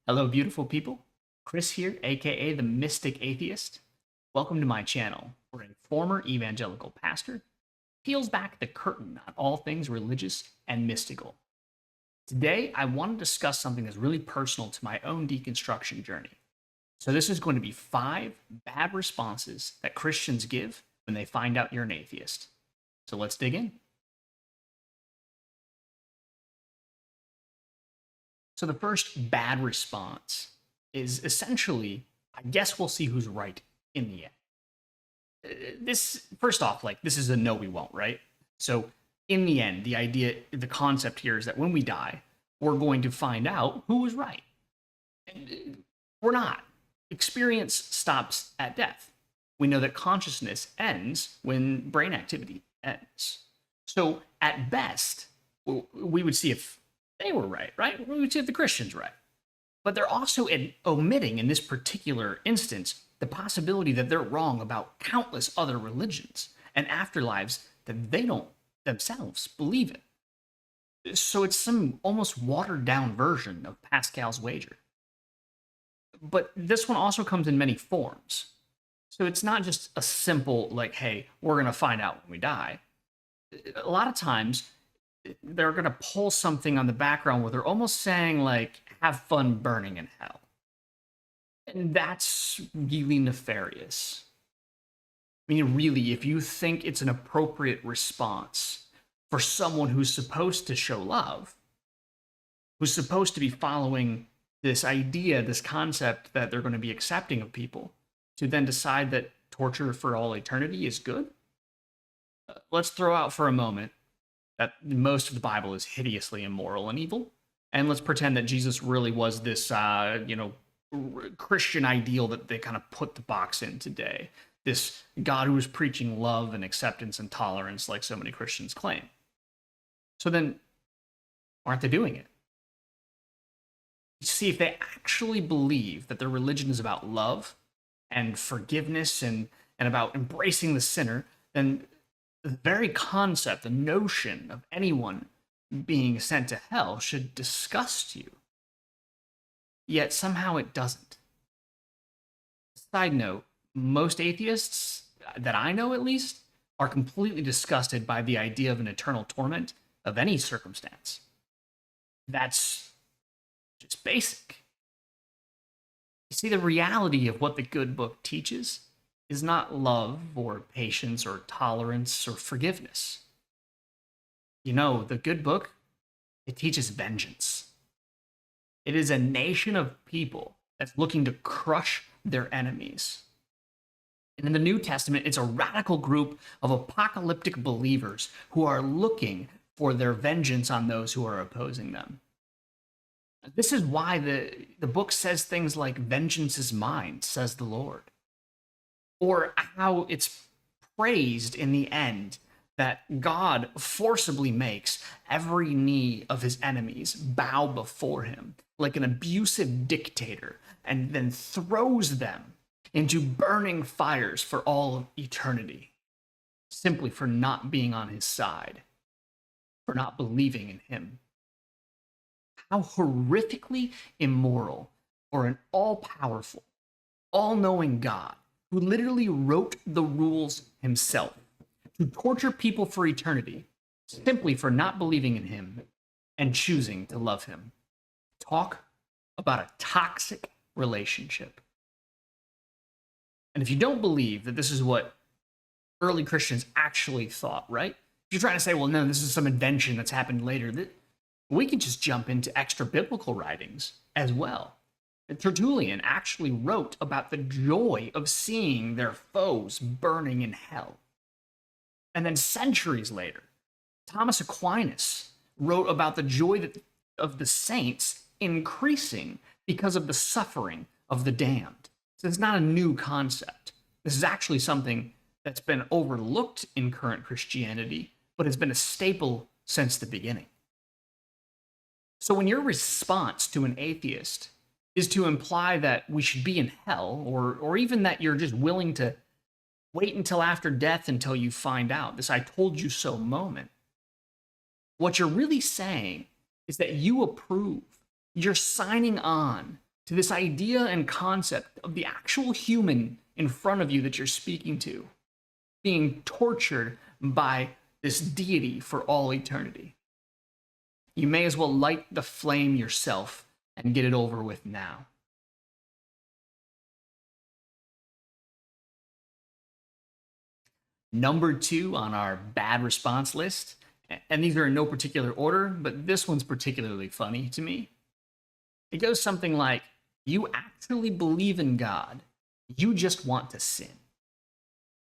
Hello, beautiful people. Chris here, aka the Mystic Atheist. Welcome to my channel, where a former evangelical pastor peels back the curtain on all things religious and mystical. Today, I want to discuss something that's really personal to my own deconstruction journey. So, this is going to be 5 bad responses that Christians give when they find out you're an atheist. So, let's dig in. So the first bad response is essentially, I guess we'll see who's right in the end. This, first off, like, this is a no, we won't, right? So in the end, the idea, the concept here is that when we die, we're going to find out who was right. And we're not. Experience stops at death. We know that consciousness ends when brain activity ends. So at best, we would see if they were right? We would see if the Christians right. But they're also omitting, in this particular instance, the possibility that they're wrong about countless other religions and afterlives that they don't themselves believe in. So it's some almost watered down version of Pascal's wager. But this one also comes in many forms. So it's not just a simple, like, hey, we're going to find out when we die. A lot of times, they're going to pull something on the background where they're almost saying, like, have fun burning in hell. And that's really nefarious. I mean, really, if you think it's an appropriate response for someone who's supposed to show love, who's supposed to be following this idea, this concept that they're going to be accepting of people, to then decide that torture for all eternity is good? Let's throw out for a moment that most of the Bible is hideously immoral and evil, and let's pretend that Jesus really was this, Christian ideal that they kind of put the box in today. This God who was preaching love and acceptance and tolerance, like so many Christians claim. So then, aren't they doing it? See, if they actually believe that their religion is about love and forgiveness and about embracing the sinner, then the very concept, the notion of anyone being sent to hell should disgust you. Yet somehow it doesn't. Side note, most atheists that I know at least are completely disgusted by the idea of an eternal torment of any circumstance. That's just basic. You see, the reality of what the good book teaches is not love or patience or tolerance or forgiveness. You know, the good book, it teaches vengeance. It is a nation of people that's looking to crush their enemies. And in the New Testament, it's a radical group of apocalyptic believers who are looking for their vengeance on those who are opposing them. This is why the book says things like, vengeance is mine, says the Lord. Or how it's praised in the end that God forcibly makes every knee of his enemies bow before him like an abusive dictator, and then throws them into burning fires for all of eternity, simply for not being on his side, for not believing in him. How horrifically immoral for an all-powerful, all-knowing God who literally wrote the rules himself to torture people for eternity simply for not believing in him and choosing to love him. Talk about a toxic relationship. And if you don't believe that this is what early Christians actually thought, right? If you're trying to say, well, no, this is some invention that's happened later, we can just jump into extra biblical writings as well. Tertullian actually wrote about the joy of seeing their foes burning in hell. And then centuries later, Thomas Aquinas wrote about the joy of the saints increasing because of the suffering of the damned. So it's not a new concept. This is actually something that's been overlooked in current Christianity, but has been a staple since the beginning. So when your response to an atheist is to imply that we should be in hell, or even that you're just willing to wait until after death until you find out, this I told you so moment, what you're really saying is that you approve, you're signing on to this idea and concept of the actual human in front of you that you're speaking to being tortured by this deity for all eternity. You may as well light the flame yourself and get it over with now. Number 2 on our bad response list, and these are in no particular order, but this one's particularly funny to me. It goes something like, you actually believe in God, you just want to sin.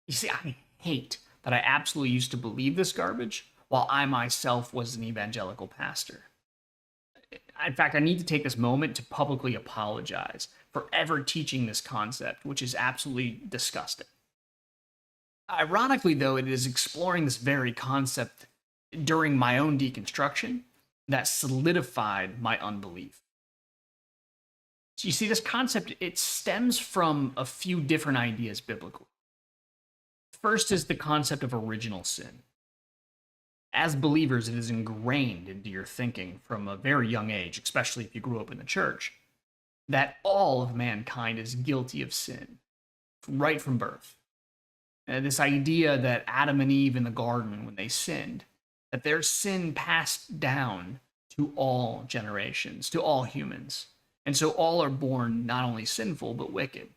You see, I hate that I absolutely used to believe this garbage while I myself was an evangelical pastor. In fact, I need to take this moment to publicly apologize for ever teaching this concept, which is absolutely disgusting. Ironically, though, it is exploring this very concept during my own deconstruction that solidified my unbelief. So you see, this concept, it stems from a few different ideas biblically. First is the concept of original sin. As believers, it is ingrained into your thinking from a very young age, especially if you grew up in the church, that all of mankind is guilty of sin, right from birth. This idea that Adam and Eve in the garden, when they sinned, that their sin passed down to all generations, to all humans. And so all are born not only sinful, but wicked.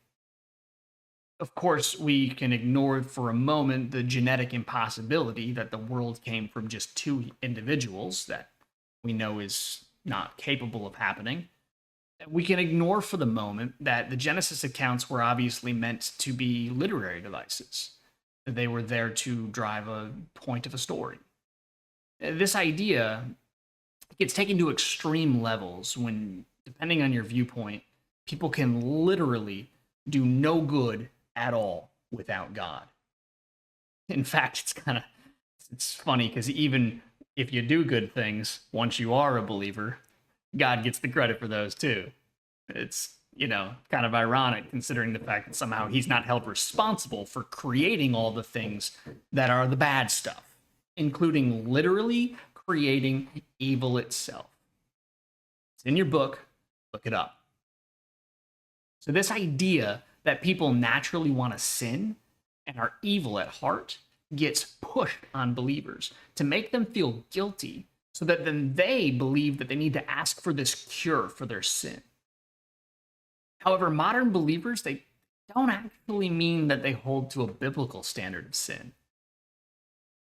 Of course, we can ignore for a moment the genetic impossibility that the world came from just 2 individuals that we know is not capable of happening. We can ignore for the moment that the Genesis accounts were obviously meant to be literary devices. They were there to drive a point of a story. This idea gets taken to extreme levels when, depending on your viewpoint, people can literally do no good at all without God. In fact, it's funny because even if you do good things, once you are a believer, God gets the credit for those too. It's, kind of ironic considering the fact that somehow he's not held responsible for creating all the things that are the bad stuff, including literally creating evil itself. It's in your book, look it up. So this idea that people naturally want to sin and are evil at heart gets pushed on believers to make them feel guilty so that then they believe that they need to ask for this cure for their sin. However, modern believers, they don't actually mean that they hold to a biblical standard of sin.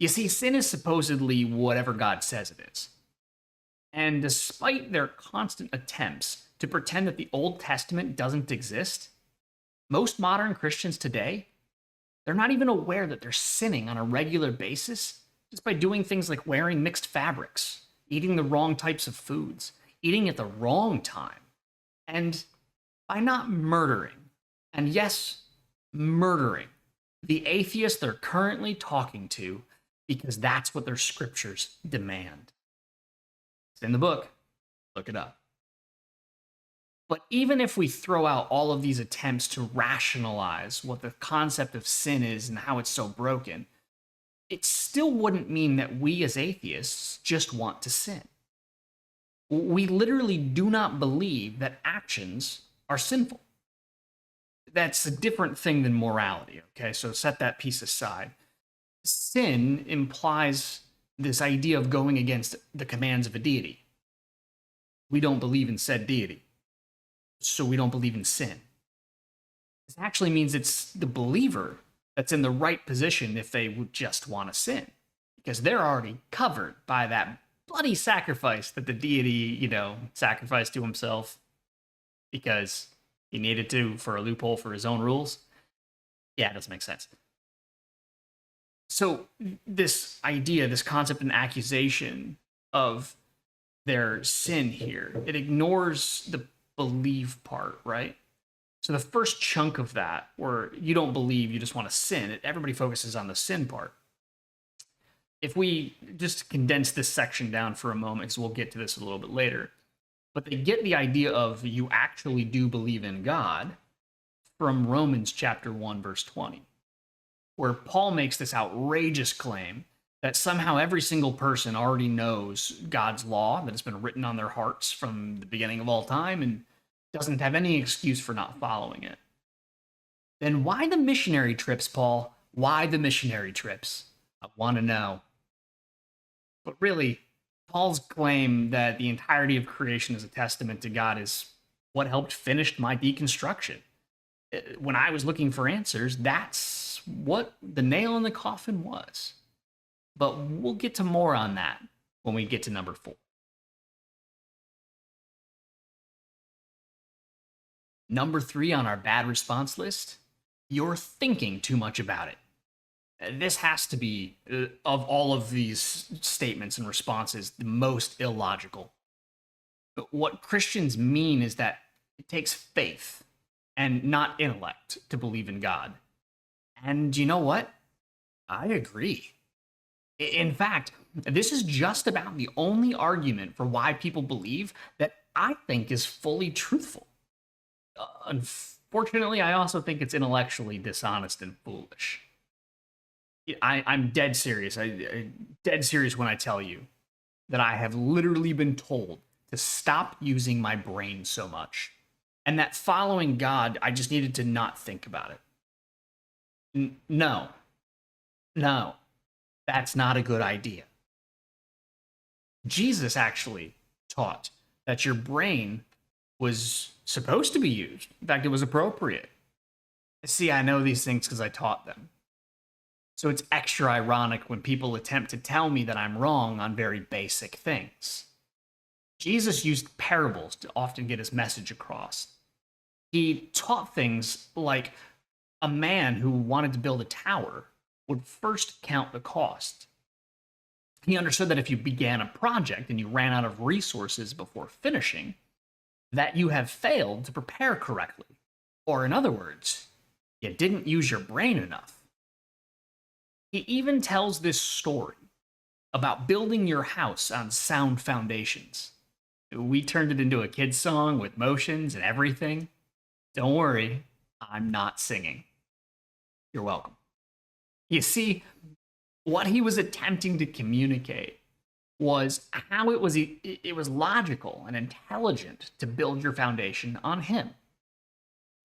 You see, sin is supposedly whatever God says it is. And despite their constant attempts to pretend that the Old Testament doesn't exist, most modern Christians today, they're not even aware that they're sinning on a regular basis just by doing things like wearing mixed fabrics, eating the wrong types of foods, eating at the wrong time, and by not murdering, and yes, murdering, the atheists they're currently talking to because that's what their scriptures demand. It's in the book. Look it up. But even if we throw out all of these attempts to rationalize what the concept of sin is and how it's so broken, it still wouldn't mean that we as atheists just want to sin. We literally do not believe that actions are sinful. That's a different thing than morality, okay? So set that piece aside. Sin implies this idea of going against the commands of a deity. We don't believe in said deity, so we don't believe in sin. This actually means it's the believer that's in the right position if they would just want to sin, because they're already covered by that bloody sacrifice that the deity, sacrificed to himself because he needed to for a loophole for his own rules. Yeah, it doesn't make sense. So this idea, this concept and accusation of their sin here, it ignores the believe part, right? So the first chunk of that, where you don't believe, you just want to sin, everybody focuses on the sin part. If we just condense this section down for a moment, because we'll get to this a little bit later, but they get the idea of you actually do believe in God from Romans chapter 1, verse 20, where Paul makes this outrageous claim that somehow every single person already knows God's law, that it's been written on their hearts from the beginning of all time, and doesn't have any excuse for not following it. Then why the missionary trips, Paul? Why the missionary trips? I want to know. But really, Paul's claim that the entirety of creation is a testament to God is what helped finish my deconstruction. When I was looking for answers, that's what the nail in the coffin was. But we'll get to more on that when we get to number 4. Number 3 on our bad response list, you're thinking too much about it. This has to be, of all of these statements and responses, the most illogical. What Christians mean is that it takes faith and not intellect to believe in God. And you know what? I agree. In fact, this is just about the only argument for why people believe that I think is fully truthful. Unfortunately, I also think it's intellectually dishonest and foolish. I'm dead serious. I'm dead serious when I tell you that I have literally been told to stop using my brain so much, and that following God, I just needed to not think about it. No, no, that's not a good idea. Jesus actually taught that your brain was supposed to be used. In fact, it was appropriate. See, I know these things because I taught them. So it's extra ironic when people attempt to tell me that I'm wrong on very basic things. Jesus used parables to often get his message across. He taught things like a man who wanted to build a tower would first count the cost. He understood that if you began a project and you ran out of resources before finishing, that you have failed to prepare correctly. Or in other words, you didn't use your brain enough. He even tells this story about building your house on sound foundations. We turned it into a kid's song with motions and everything. Don't worry, I'm not singing. You're welcome. You see, what he was attempting to communicate was how it was logical and intelligent to build your foundation on him.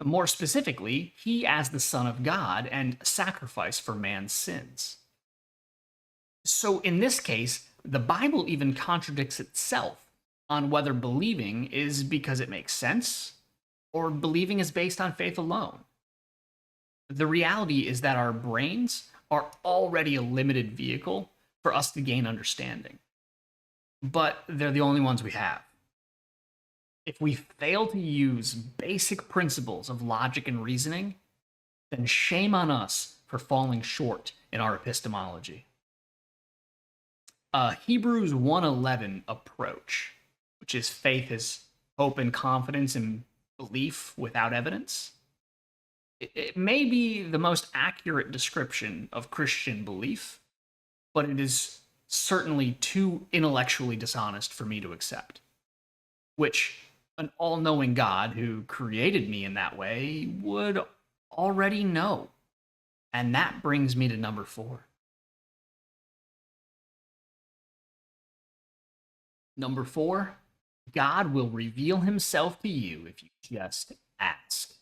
More specifically, he as the Son of God and sacrifice for man's sins. So in this case, the Bible even contradicts itself on whether believing is because it makes sense or believing is based on faith alone. The reality is that our brains are already a limited vehicle for us to gain understanding, but they're the only ones we have. If we fail to use basic principles of logic and reasoning, then shame on us for falling short in our epistemology. Hebrews 1:11 approach, which is faith is hope and confidence and belief without evidence. It may be the most accurate description of Christian belief, but it is certainly too intellectually dishonest for me to accept, which an all-knowing God who created me in that way would already know. And that brings me to number 4. Number 4, God will reveal himself to you if you just ask.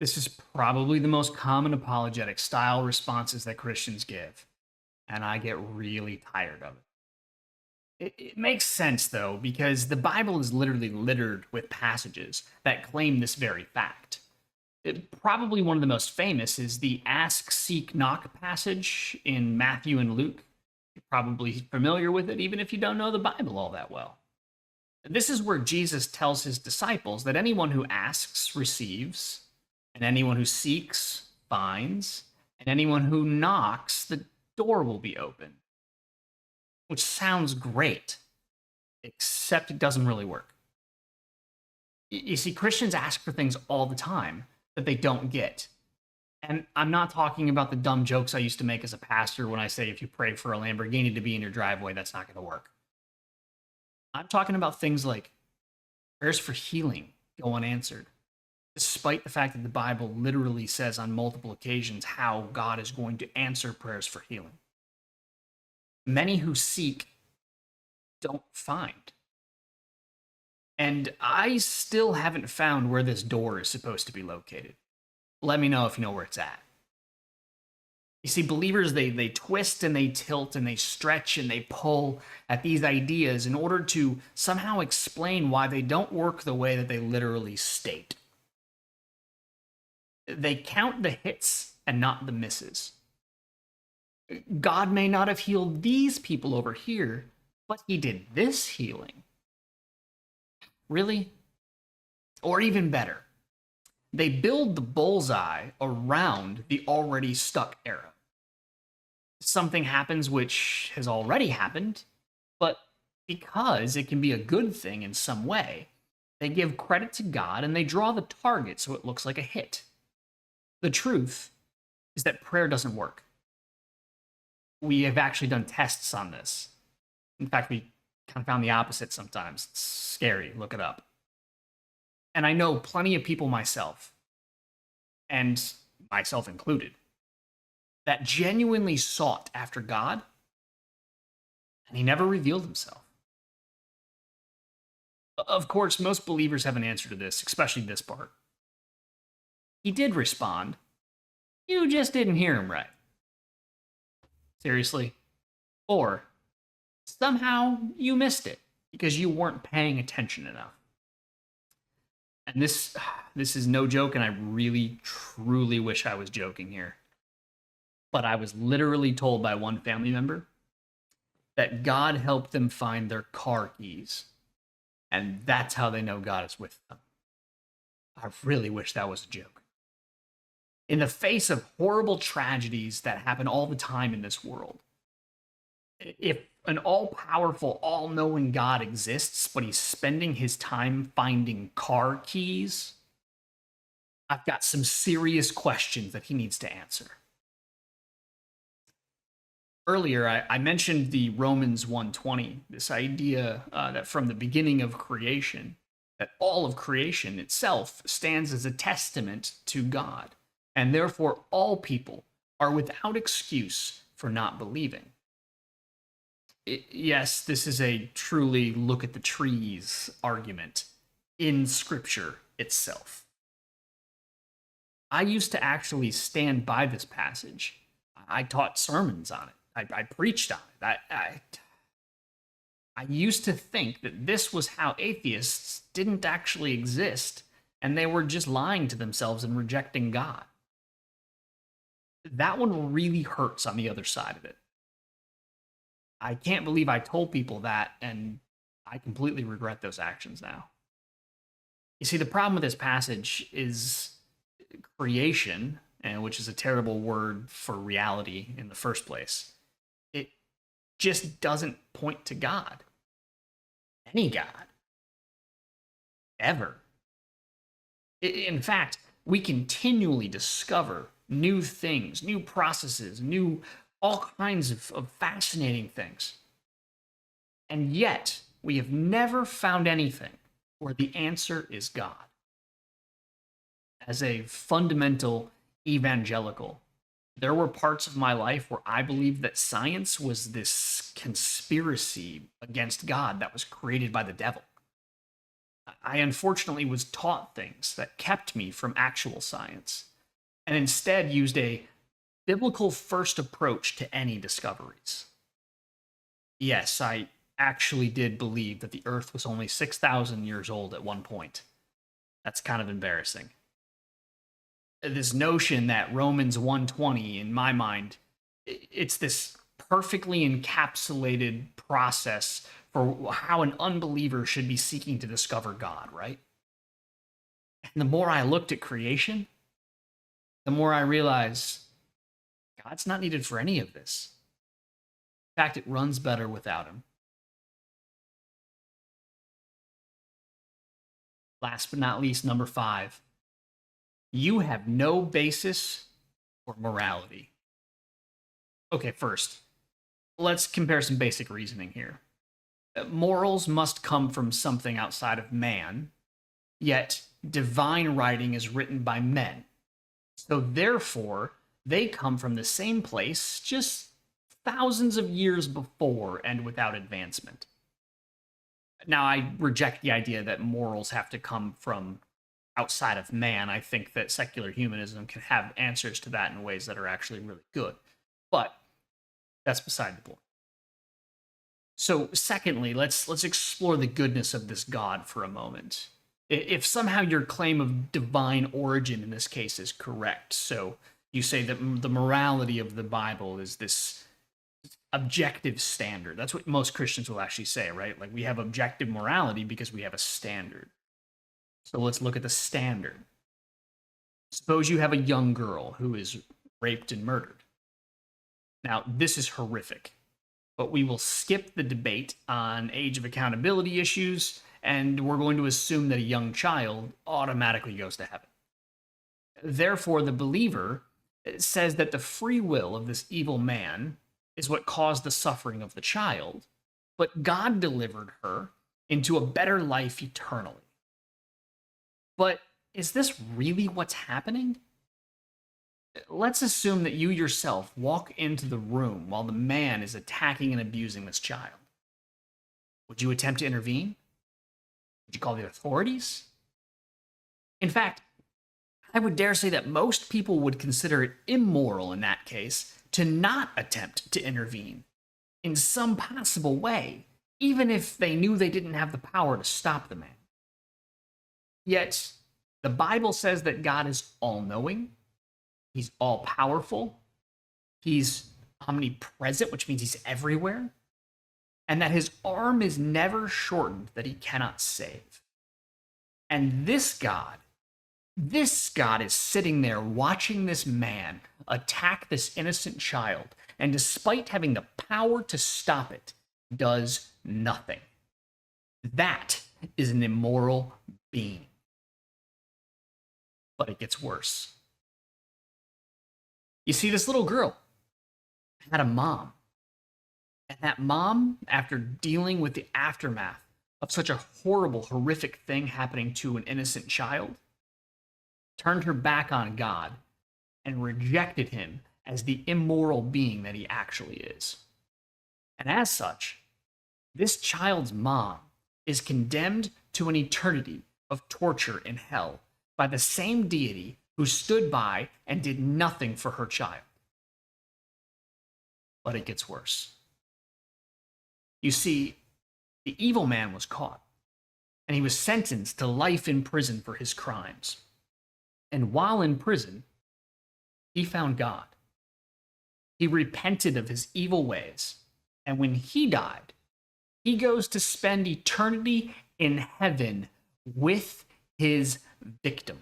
This is probably the most common apologetic style responses that Christians give, and I get really tired of it. It makes sense, though, because the Bible is literally littered with passages that claim this very fact. Probably one of the most famous is the ask, seek, knock passage in Matthew and Luke. You're probably familiar with it, even if you don't know the Bible all that well. This is where Jesus tells his disciples that anyone who asks receives, and anyone who seeks finds, and anyone who knocks, the door will be open. Which sounds great, except it doesn't really work. You see, Christians ask for things all the time that they don't get. And I'm not talking about the dumb jokes I used to make as a pastor when I say if you pray for a Lamborghini to be in your driveway, that's not going to work. I'm talking about things like prayers for healing go unanswered, despite the fact that the Bible literally says on multiple occasions how God is going to answer prayers for healing. Many who seek don't find. And I still haven't found where this door is supposed to be located. Let me know if you know where it's at. You see, believers, they twist and they tilt and they stretch and they pull at these ideas in order to somehow explain why they don't work the way that they literally state. They count the hits and not the misses. God may not have healed these people over here, but he did this healing. Really? Or even better, they build the bullseye around the already stuck arrow. Something happens which has already happened, but because it can be a good thing in some way, they give credit to God and they draw the target so it looks like a hit. The truth is that prayer doesn't work. We have actually done tests on this. In fact, we kind of found the opposite sometimes. It's scary. Look it up. And I know plenty of people myself, and myself included, that genuinely sought after God, and he never revealed himself. Of course, most believers have an answer to this, especially this part. He did respond. You just didn't hear him right. Seriously? Or somehow you missed it because you weren't paying attention enough. And this is no joke, and I really, truly wish I was joking here. But I was literally told by one family member that God helped them find their car keys. And that's how they know God is with them. I really wish that was a joke. In the face of horrible tragedies that happen all the time in this world, if an all-powerful, all-knowing God exists, but he's spending his time finding car keys, I've got some serious questions that he needs to answer. Earlier, I mentioned the Romans 1:20, this idea that from the beginning of creation, that all of creation itself stands as a testament to God, and therefore all people are without excuse for not believing. Yes, this is a truly look at the trees argument in Scripture itself. I used to actually stand by this passage. I taught sermons on it. I preached on it. I used to think that this was how atheists didn't actually exist, and they were just lying to themselves and rejecting God. That one really hurts on the other side of it. I can't believe I told people that, and I completely regret those actions now. You see, the problem with this passage is creation, and which is a terrible word for reality in the first place. It just doesn't point to God. Any God. Ever. In fact, we continually discover new things, new processes, all kinds of fascinating things. And yet, we have never found anything where the answer is God. As a fundamental evangelical, there were parts of my life where I believed that science was this conspiracy against God that was created by the devil. I unfortunately was taught things that kept me from actual science, and instead used a biblical first approach to any discoveries. Yes, I actually did believe that the Earth was only 6,000 years old at one point. That's kind of embarrassing. This notion that Romans 1:20, in my mind, it's this perfectly encapsulated process for how an unbeliever should be seeking to discover God, right? And the more I looked at creation, the more I realized God's not needed for any of this. In fact, it runs better without him. Last but not least, number 5. You have no basis for morality. Okay, first, let's compare some basic reasoning here. Morals must come from something outside of man, yet divine writing is written by men. So therefore, they come from the same place, just thousands of years before and without advancement. Now, I reject the idea that morals have to come from outside of man. I think that secular humanism can have answers to that in ways that are actually really good. But that's beside the point. So, secondly, let's explore the goodness of this God for a moment. If somehow your claim of divine origin in this case is correct, so you say that the morality of the Bible is this objective standard. That's what most Christians will actually say, right? Like we have objective morality because we have a standard. So let's look at the standard. Suppose you have a young girl who is raped and murdered. Now, this is horrific, but we will skip the debate on age of accountability issues, and we're going to assume that a young child automatically goes to heaven. Therefore, the believer says that the free will of this evil man is what caused the suffering of the child, but God delivered her into a better life eternally. But is this really what's happening? Let's assume that you yourself walk into the room while the man is attacking and abusing this child. Would you attempt to intervene? Would you call the authorities? In fact, I would dare say that most people would consider it immoral in that case to not attempt to intervene in some possible way, even if they knew they didn't have the power to stop the man. Yet, the Bible says that God is all-knowing, he's all-powerful, he's omnipresent, which means he's everywhere, and that his arm is never shortened that he cannot save. And this God is sitting there watching this man attack this innocent child, and despite having the power to stop it, does nothing. That is an immoral being. But it gets worse. You see, this little girl had a mom. And that mom, after dealing with the aftermath of such a horrible, horrific thing happening to an innocent child, turned her back on God and rejected him as the immoral being that he actually is. And as such, this child's mom is condemned to an eternity of torture in hell by the same deity who stood by and did nothing for her child. But it gets worse. You see, the evil man was caught, and he was sentenced to life in prison for his crimes. And while in prison, he found God. He repented of his evil ways, and when he died, he goes to spend eternity in heaven with his victim.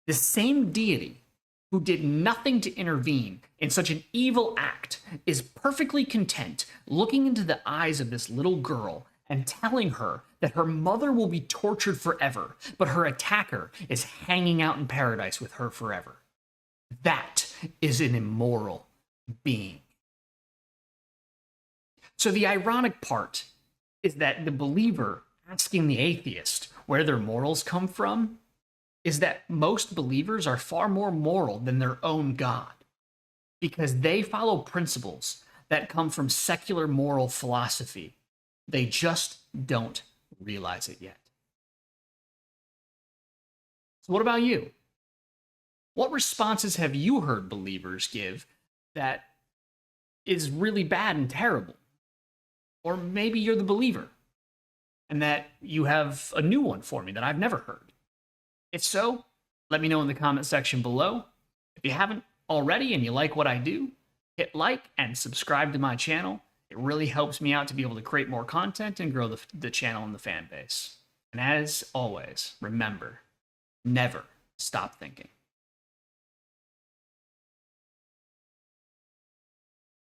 The same deity who did nothing to intervene in such an evil act is perfectly content looking into the eyes of this little girl and telling her that her mother will be tortured forever, but her attacker is hanging out in paradise with her forever. That is an immoral being. So the ironic part is that the believer asking the atheist where their morals come from is that most believers are far more moral than their own God, because they follow principles that come from secular moral philosophy. They just don't realize it yet. So what about you? What responses have you heard believers give that is really bad and terrible? Or maybe you're the believer and that you have a new one for me that I've never heard. If so, let me know in the comment section below. If you haven't already and you like what I do, hit like and subscribe to my channel. It really helps me out to be able to create more content and grow the channel and the fan base. And as always, remember, never stop thinking.